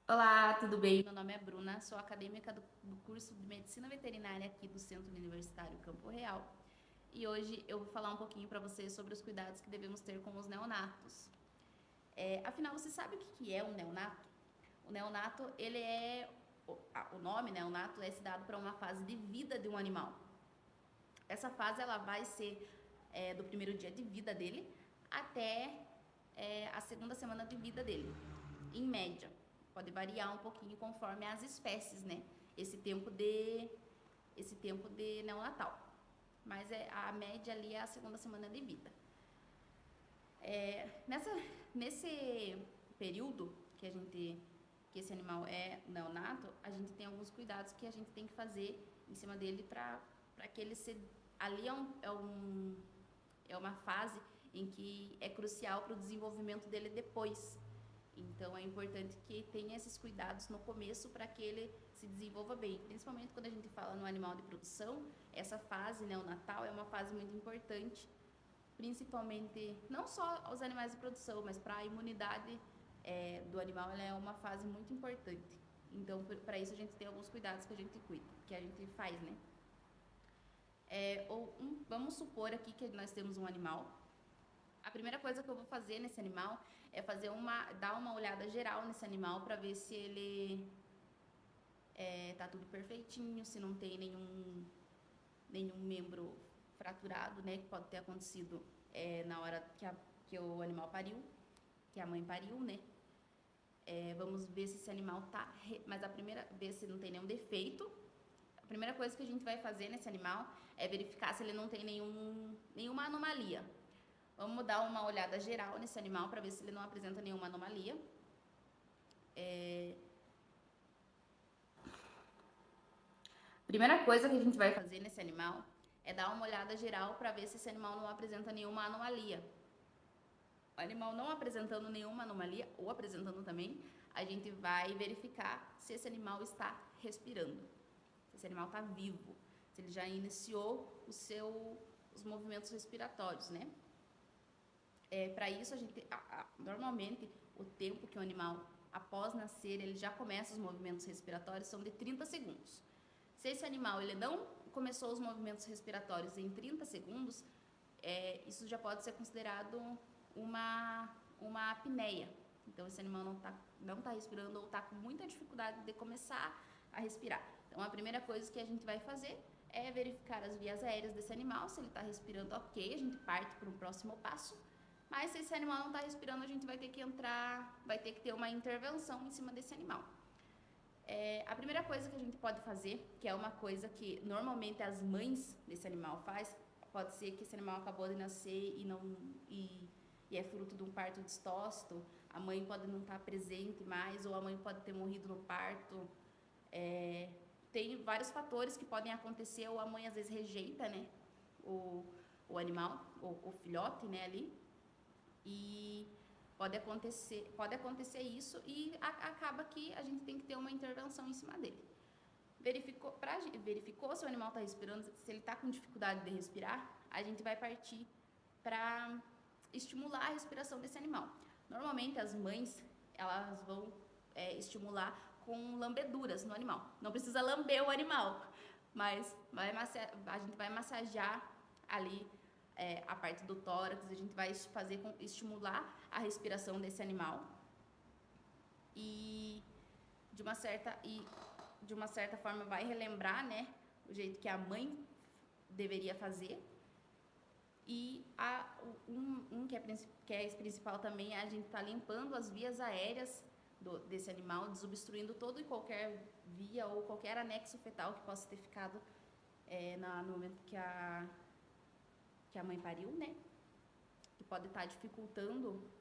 Olá, tudo bem? Meu nome é Bruna, sou acadêmica do curso de Medicina Veterinária aqui do Centro Universitário Campo Real. E hoje eu vou falar um pouquinho para vocês sobre os cuidados que devemos ter com os neonatos. Afinal, você sabe o que é um neonato? O neonato, o nome neonato é dado para uma fase de vida de um animal. Essa fase ela vai ser do primeiro dia de vida dele até a segunda semana de vida dele, em média. Pode variar um pouquinho conforme as espécies, né? Esse tempo de, esse tempo de neonatal. Mas a média ali é a segunda semana de vida. Nesse período que esse animal é neonato, a gente tem alguns cuidados que a gente tem que fazer em cima dele para que ele se ali é uma fase em que é crucial para o desenvolvimento dele depois. Então é importante que tenha esses cuidados no começo para que ele se desenvolva bem. Principalmente quando a gente fala no animal de produção, essa fase neonatal é uma fase muito importante, principalmente não só os animais de produção, mas para a imunidade do animal, ela é uma fase muito importante. Então para isso a gente tem alguns cuidados que a gente cuida, que a gente faz, né? Vamos supor aqui que nós temos um animal. A primeira coisa que eu vou fazer nesse animal é dar uma olhada geral nesse animal para ver se ele tá tudo perfeitinho, se não tem nenhum membro fraturado, né, que pode ter acontecido na hora que o animal pariu, que a mãe pariu, né? Vamos ver se esse animal mas ver se não tem nenhum defeito. A primeira coisa que a gente vai fazer nesse animal é verificar se ele não tem nenhuma anomalia. Vamos dar uma olhada geral nesse animal para ver se ele não apresenta nenhuma anomalia. Primeira coisa que a gente vai fazer nesse animal é dar uma olhada geral para ver se esse animal não apresenta nenhuma anomalia. O animal não apresentando nenhuma anomalia, ou apresentando também, a gente vai verificar se esse animal está respirando, se esse animal está vivo, se ele já iniciou os movimentos respiratórios, né? Para isso, normalmente, o tempo que o animal, após nascer, ele já começa os movimentos respiratórios são de 30 segundos. Se esse animal ele não começou os movimentos respiratórios em 30 segundos, isso já pode ser considerado uma apneia. Então, esse animal não tá respirando ou está com muita dificuldade de começar a respirar. Então, a primeira coisa que a gente vai fazer é verificar as vias aéreas desse animal. Se ele está respirando ok, a gente parte para um próximo passo. Mas se esse animal não está respirando, a gente vai ter que ter uma intervenção em cima desse animal. A primeira coisa que a gente pode fazer, que é uma coisa que normalmente as mães desse animal faz, pode ser que esse animal acabou de nascer e é fruto de um parto distócito, a mãe pode não estar presente mais, ou a mãe pode ter morrido no parto. Tem vários fatores que podem acontecer, ou a mãe às vezes rejeita, né, o animal, o filhote, né, ali, e pode acontecer isso e acaba que a gente tem que ter uma intervenção em cima dele. Verificou se o animal está respirando, se ele está com dificuldade de respirar, a gente vai partir para estimular a respiração desse animal. Normalmente as mães elas vão estimular com lambeduras no animal. Não precisa lamber o animal, mas a gente vai massagear ali a parte do tórax, a gente vai estimular a respiração desse animal e de uma certa forma vai relembrar, né, o jeito que a mãe deveria fazer. E que é principal também é a gente tá limpando as vias aéreas desse animal, desobstruindo todo e qualquer via ou qualquer anexo fetal que possa ter ficado no momento que a mãe pariu, né? Que pode estar dificultando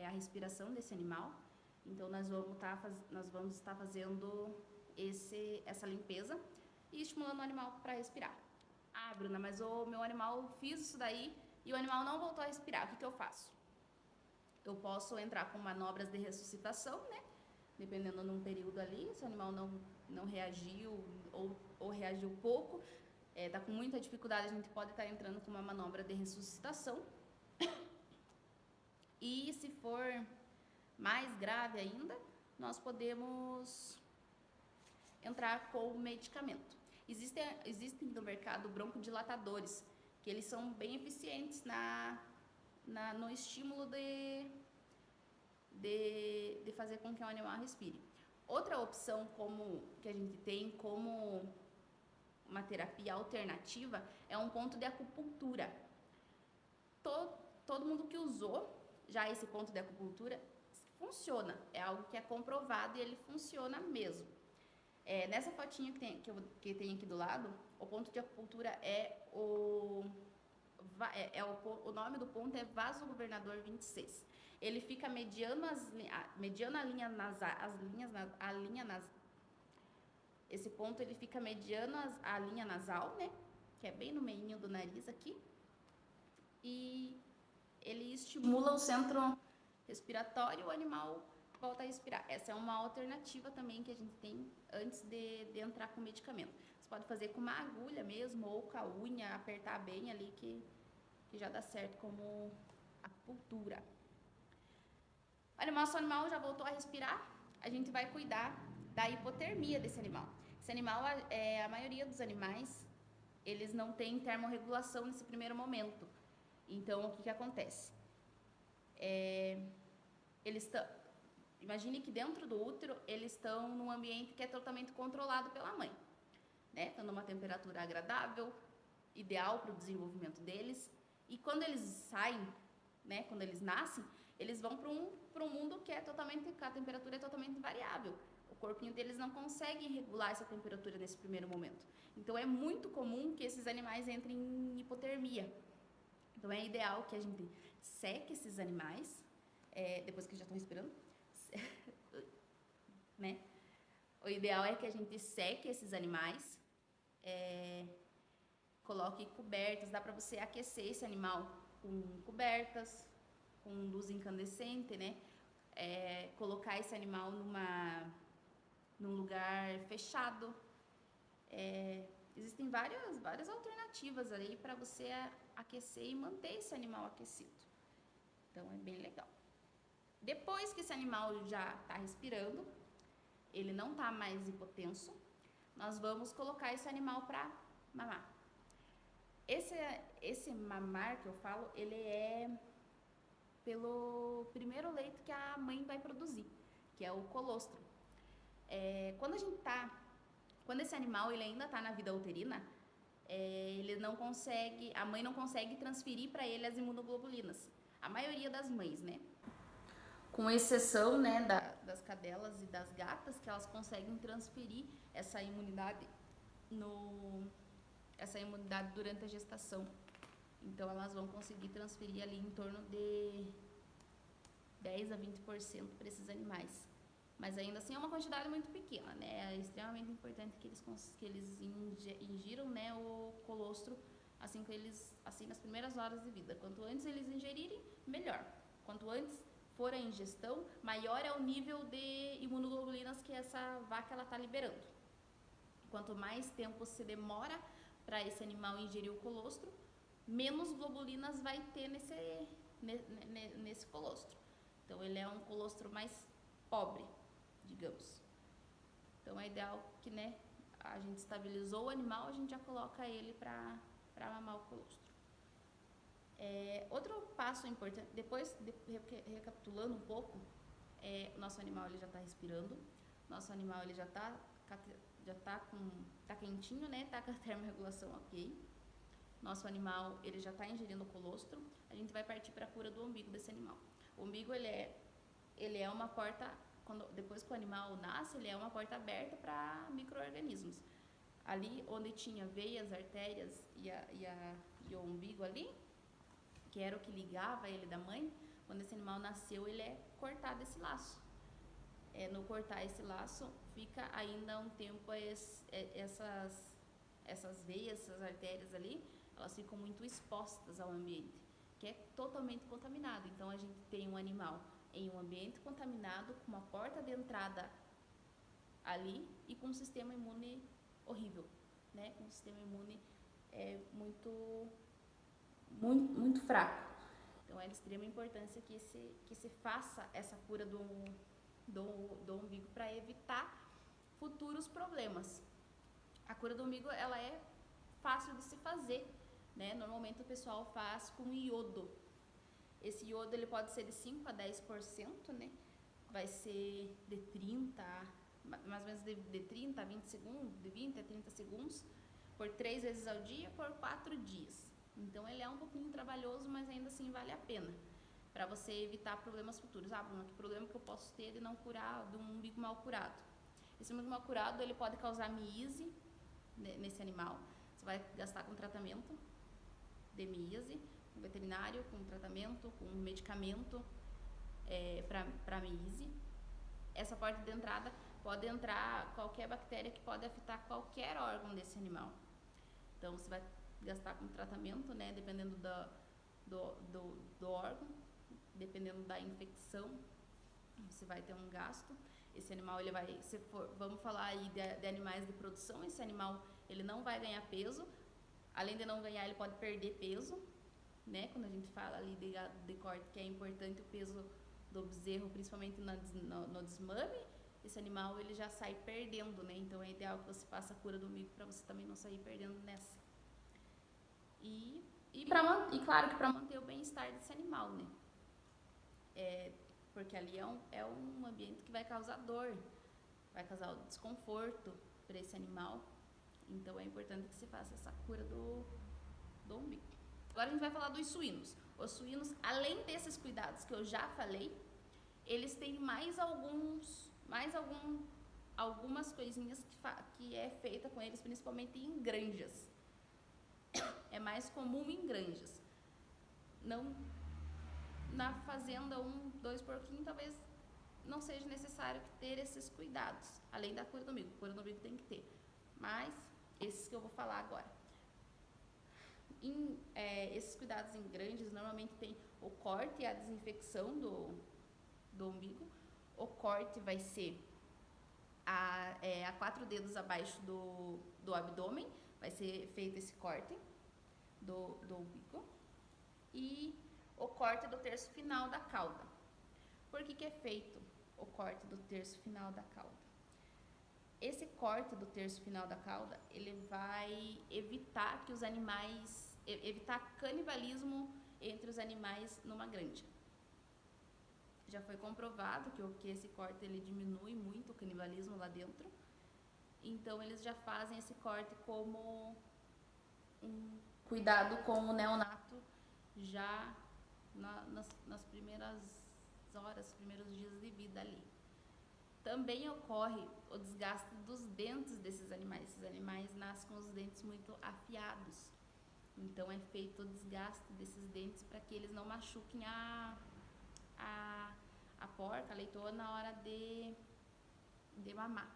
a respiração desse animal. Então, nós vamos estar fazendo essa limpeza e estimulando o animal para respirar. Ah, Bruna, mas o meu animal fiz isso daí e o animal não voltou a respirar. O que eu faço? Eu posso entrar com manobras de ressuscitação, né? Dependendo de um período ali, se o animal não reagiu ou reagiu pouco, tá com muita dificuldade, a gente pode estar entrando com uma manobra de ressuscitação. E se for mais grave ainda, nós podemos entrar com medicamento. Existem no mercado broncodilatadores, que eles são bem eficientes no estímulo de fazer com que o animal respire. Outra opção que a gente tem como uma terapia alternativa é um ponto de acupuntura. Todo mundo que usou já esse ponto de acupuntura funciona, é algo que é comprovado e ele funciona mesmo. Nessa fotinho que tem aqui do lado, o ponto de acupuntura o nome do ponto é Vasogovernador 26. Ele fica mediano a linha nasal. Esse ponto ele fica mediano a linha nasal, né? Que é bem no meinho do nariz aqui. E ele estimula o centro respiratório, o animal volta a respirar. Essa é uma alternativa também que a gente tem antes de entrar com medicamento. Você pode fazer com uma agulha mesmo ou com a unha, apertar bem ali que já dá certo como acupuntura. Nosso animal já voltou a respirar, a gente vai cuidar da hipotermia desse animal. Esse animal, a maioria dos animais, eles não têm termorregulação nesse primeiro momento. Então, o que acontece? Imagine que dentro do útero, eles estão num ambiente que é totalmente controlado pela mãe, né? Estão numa temperatura agradável, ideal para o desenvolvimento deles. E quando eles saem, né, quando eles nascem, eles vão para um mundo que a temperatura é totalmente variável. O corpinho deles não consegue regular essa temperatura nesse primeiro momento. Então, é muito comum que esses animais entrem em hipotermia. Então, é ideal que a gente seque esses animais, depois que já estão respirando, né? O ideal é que a gente seque esses animais, coloque cobertas, dá para você aquecer esse animal com cobertas, com luz incandescente, né? Colocar esse animal num lugar fechado. Existem várias alternativas aí para você aquecer e manter esse animal aquecido. Então, é bem legal. Depois que esse animal já está respirando, ele não está mais hipotenso, nós vamos colocar esse animal para mamar. Esse mamar que eu falo, ele é pelo primeiro leite que a mãe vai produzir, que é o colostro. Quando esse animal ele ainda está na vida uterina, a mãe não consegue transferir para ele as imunoglobulinas. A maioria das mães, né? Com exceção, né, das cadelas e das gatas, que elas conseguem transferir essa imunidade durante a gestação. Então, elas vão conseguir transferir ali em torno de 10 a 20% para esses animais. Mas ainda assim é uma quantidade muito pequena, né? É extremamente importante que eles ingiram, né, o colostro assim nas primeiras horas de vida. Quanto antes eles ingerirem, melhor. Quanto antes for a ingestão, maior é o nível de imunoglobulinas que essa vaca ela está liberando. Quanto mais tempo se demora para esse animal ingerir o colostro, menos globulinas vai ter nesse colostro. Então, ele é um colostro mais pobre, digamos. Então, é ideal que, né, a gente estabilizou o animal, a gente já coloca ele para mamar o colostro. Outro passo importante, depois, recapitulando um pouco, o nosso animal ele já está respirando, nosso animal ele já tá quentinho, né, tá com a termorregulação ok. Nosso animal ele já está ingerindo colostro, a gente vai partir para a cura do umbigo desse animal. O umbigo ele é uma porta, depois que o animal nasce, ele é uma porta aberta para micro-organismos. Ali onde tinha veias, artérias e o umbigo ali, que era o que ligava ele da mãe, quando esse animal nasceu, ele é cortado esse laço. No cortar esse laço, fica ainda um tempo essas veias, essas artérias ali, elas ficam muito expostas ao ambiente, que é totalmente contaminado. Então, a gente tem um animal em um ambiente contaminado, com uma porta de entrada ali e com um sistema imune horrível, né? Com um sistema imune muito fraco. Então, é de extrema importância que se faça essa cura do umbigo para evitar futuros problemas. A cura do umbigo, ela é fácil de se fazer, né? Normalmente o pessoal faz com iodo. Esse iodo ele pode ser de 5 a 10%, né? Vai ser de 30, mais ou menos de 30 a 20 segundos, de 20 a 30 segundos, por 3 vezes ao dia, por 4 dias. Então ele é um pouquinho trabalhoso, mas ainda assim vale a pena, para você evitar problemas futuros. Ah, Bruna, que problema que eu posso ter de não curar, de um umbigo mal curado? Esse umbigo mal curado, ele pode causar miíase nesse animal. Você vai gastar com tratamento de miíase, com veterinário, com tratamento, com medicamento para miíase. Essa porta de entrada pode entrar qualquer bactéria que pode afetar qualquer órgão desse animal. Então você vai gastar com tratamento, né, dependendo do órgão, dependendo da infecção, você vai ter um gasto. Esse animal, ele vai, se for, vamos falar aí de animais de produção, esse animal, ele não vai ganhar peso. Além de não ganhar, ele pode perder peso, né? Quando a gente fala ali de corte, que é importante o peso do bezerro, principalmente no desmame, esse animal, ele já sai perdendo, né? Então é ideal que você faça a cura do umbigo para você também não sair perdendo nessa. E claro que para manter o bem-estar desse animal, né? Porque ali é um ambiente que vai causar dor, vai causar desconforto para esse animal. Então é importante que se faça essa cura do umbigo. Agora a gente vai falar dos suínos. Os suínos, além desses cuidados que eu já falei, eles têm algumas coisinhas que é feita com eles, principalmente em granjas. É mais comum em granjas. Não, na fazenda 2 porquinhos, talvez não seja necessário ter esses cuidados, além da cura do umbigo. A cura do umbigo tem que ter, mas esses que eu vou falar agora. Esses cuidados em granjas, normalmente tem o corte e a desinfecção do umbigo. O corte vai ser a 4 dedos abaixo do abdômen, vai ser feito esse corte do umbigo. E o corte do terço final da cauda. Por que é feito o corte do terço final da cauda? Esse corte do terço final da cauda, ele vai evitar evitar canibalismo entre os animais numa granja. Já foi comprovado que esse corte ele diminui muito o canibalismo lá dentro. Então eles já fazem esse corte como um cuidado com o neonato já nas primeiras horas, primeiros dias de vida ali. Também ocorre o desgaste dos dentes desses animais. Esses animais nascem com os dentes muito afiados. Então é feito o desgaste desses dentes para que eles não machuquem a porca, a leitoa, na hora de mamar.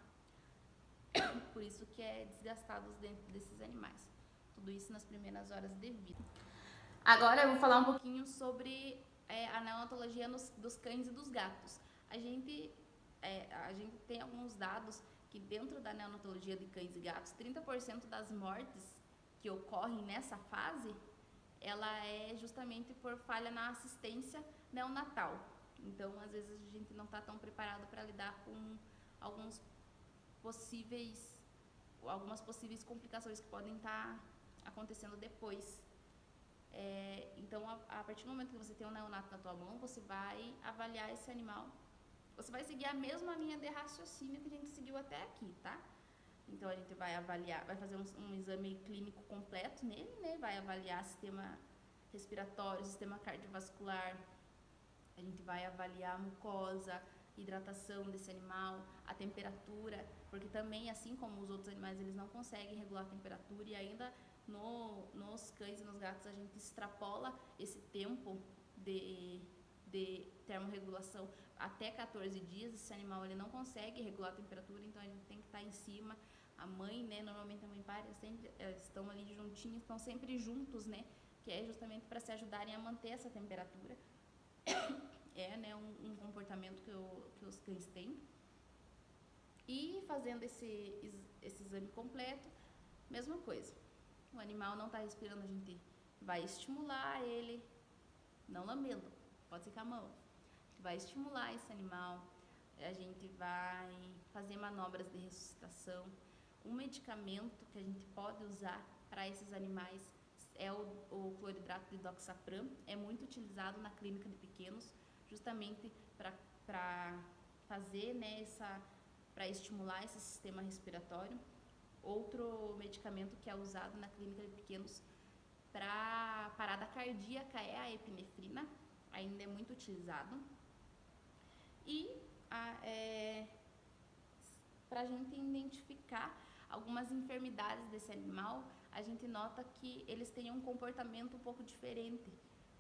Por isso que é desgastado os dentes desses animais. Tudo isso nas primeiras horas de vida. Agora eu vou falar um pouquinho sobre a neonatologia dos cães e dos gatos. A gente tem alguns dados que dentro da neonatologia de cães e gatos, 30% das mortes que ocorrem nessa fase, ela é justamente por falha na assistência neonatal. Então, às vezes, a gente não está tão preparado para lidar com algumas possíveis complicações que podem estar acontecendo depois. Então, a partir do momento que você tem um neonato na tua mão, você vai avaliar esse animal. Você vai seguir a mesma linha de raciocínio que a gente seguiu até aqui, tá? Então, a gente vai avaliar, vai fazer um exame clínico completo nele, né? Vai avaliar sistema respiratório, sistema cardiovascular. A gente vai avaliar a mucosa, hidratação desse animal, a temperatura, porque também, assim como os outros animais, eles não conseguem regular a temperatura, e ainda nos cães e nos gatos a gente extrapola esse tempo de termorregulação até 14 dias. Esse animal ele não consegue regular a temperatura, então a gente tem que estar em cima. A mãe, né, normalmente a mãe e o pai estão ali juntinhos, estão sempre juntos, né, que é justamente para se ajudarem a manter essa temperatura. Né, um comportamento que os cães têm. E fazendo esse exame completo, mesma coisa. O animal não está respirando, a gente vai estimular ele, não lambendo, pode ser com a mão. Vai estimular esse animal, a gente vai fazer manobras de ressuscitação. Um medicamento que a gente pode usar para esses animais é o cloridrato de doxapram. É muito utilizado na clínica de pequenos, justamente para fazer, né, para estimular esse sistema respiratório. Outro medicamento que é usado na clínica de pequenos para parada cardíaca é a epinefrina, ainda é muito utilizado. E para a gente identificar algumas enfermidades desse animal, a gente nota que eles têm um comportamento um pouco diferente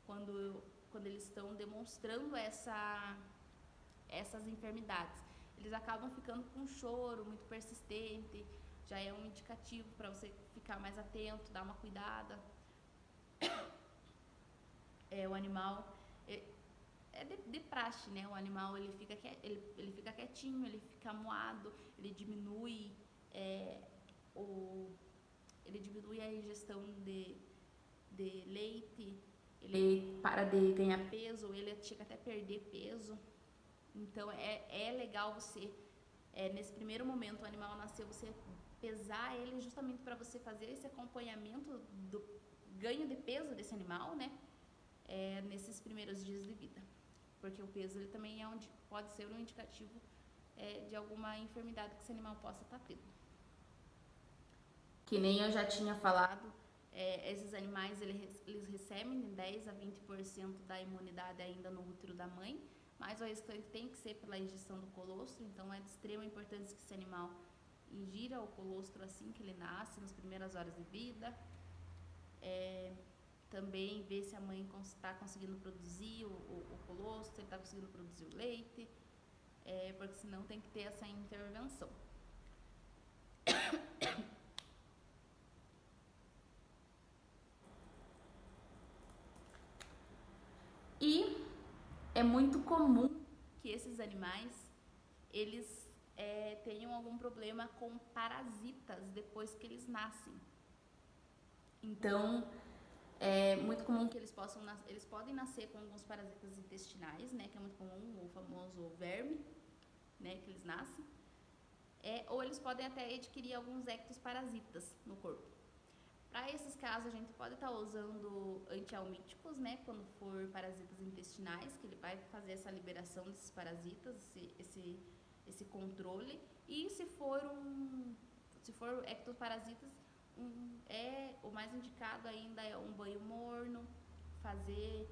quando eles estão demonstrando essas enfermidades. Eles acabam ficando com um choro muito persistente, já é um indicativo para você ficar mais atento, dar uma cuidada. O animal de praxe, né? O animal ele fica quietinho, ele fica amuado, ele diminui a ingestão de leite, ele para de ganhar peso, ele chega até a perder peso. Então é legal você, nesse primeiro momento o animal nasceu, você pesar ele justamente para você fazer esse acompanhamento do ganho de peso desse animal, né? Nesses primeiros dias de vida. Porque o peso ele também pode ser um indicativo de alguma enfermidade que esse animal possa estar tendo. Que nem eu já tinha falado, esses animais eles recebem de 10 a 20% da imunidade ainda no útero da mãe, mas o restante tem que ser pela ingestão do colostro, então é de extrema importância que esse animal ingira o colostro assim que ele nasce, nas primeiras horas de vida. Também ver se a mãe está conseguindo produzir o colostro, se ele está conseguindo produzir o leite, porque senão tem que ter essa intervenção. E é muito comum que esses animais, eles tenham algum problema com parasitas depois que eles nascem. Então, é muito comum que eles podem nascer com alguns parasitas intestinais, né, que é muito comum, o famoso verme, né, que eles nascem. Ou eles podem até adquirir alguns ectoparasitas no corpo. Para esses casos, a gente pode estar usando antialmíticos, né, quando for parasitas intestinais, que ele vai fazer essa liberação desses parasitas, esse controle. E se for ectoparasitas, o mais indicado ainda é um banho morno, fazer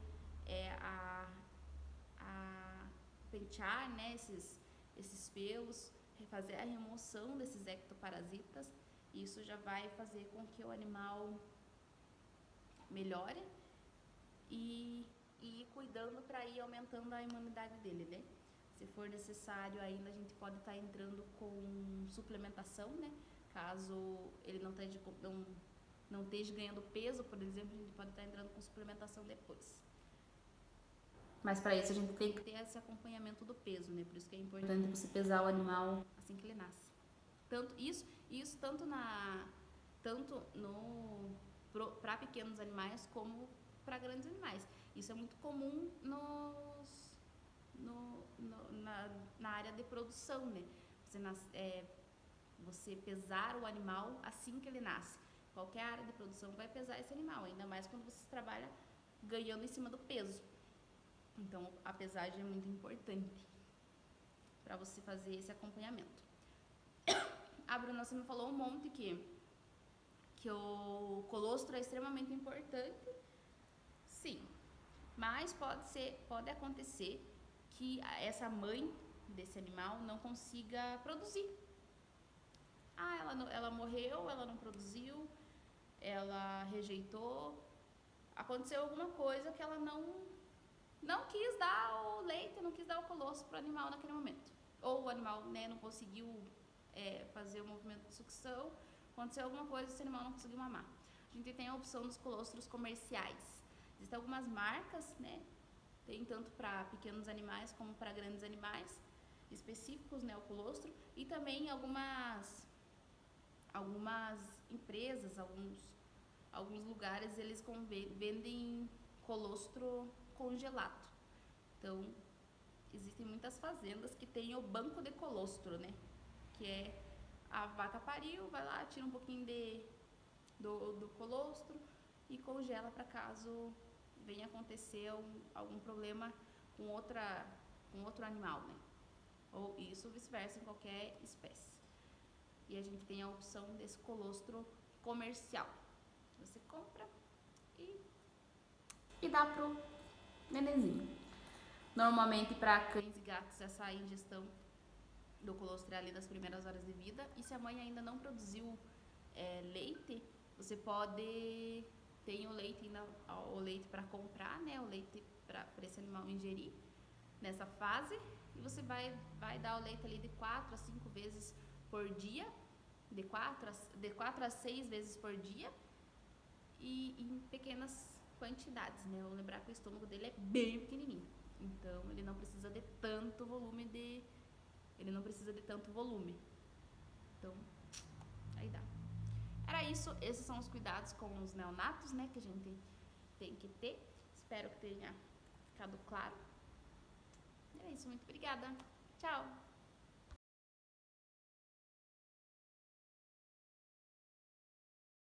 pentear, né, esses pelos, fazer a remoção desses ectoparasitas. Isso já vai fazer com que o animal melhore e ir cuidando para ir aumentando a imunidade dele, né? Se for necessário ainda, a gente pode estar entrando com suplementação, né? Caso ele não esteja ganhando peso, por exemplo, a gente pode estar entrando com suplementação depois. Mas para isso a gente tem que ter esse acompanhamento do peso, né? Por isso que é importante você pesar o animal assim que ele nasce. Tanto para pequenos animais como para grandes animais. Isso é muito comum na área de produção, né? Você pesar o animal assim que ele nasce. Qualquer área de produção vai pesar esse animal, ainda mais quando você trabalha ganhando em cima do peso. Então, a pesagem é muito importante para você fazer esse acompanhamento. A Bruna, você me falou um monte que o colostro é extremamente importante. Sim, mas pode acontecer que essa mãe desse animal não consiga produzir. Ela morreu, ela não produziu, ela rejeitou, aconteceu alguma coisa que ela não quis dar o leite, não quis dar o colostro para o animal naquele momento. Ou o animal, né, não conseguiu fazer o movimento de sucção, aconteceu alguma coisa e esse animal não conseguiu mamar. A gente tem a opção dos colostros comerciais. Existem algumas marcas, né, tem tanto para pequenos animais como para grandes animais, específicos, né, o colostro, e também algumas empresas, alguns lugares, eles vendem colostro congelado. Então, existem muitas fazendas que tem o banco de colostro, né? Que é a vaca pariu, vai lá, tira um pouquinho do colostro e congela para caso venha acontecer algum problema com outro animal, né? Ou isso vice-versa em qualquer espécie. E a gente tem a opção desse colostro comercial. Você compra e dá pro nenenzinho. Normalmente para cães e gatos essa ingestão do colostro é ali nas primeiras horas de vida. E se a mãe ainda não produziu leite, você pode ter o leite para comprar, né? O leite para esse animal ingerir nessa fase. E você vai dar o leite ali de 4 a 5 vezes por dia, de 4 a 6 vezes por dia e em pequenas quantidades, né? Vou lembrar que o estômago dele é bem pequenininho, então ele não precisa de tanto volume então aí dá. Era isso, esses são os cuidados com os neonatos, né, que a gente tem que ter. Espero que tenha ficado claro. Era isso, muito obrigada. Tchau!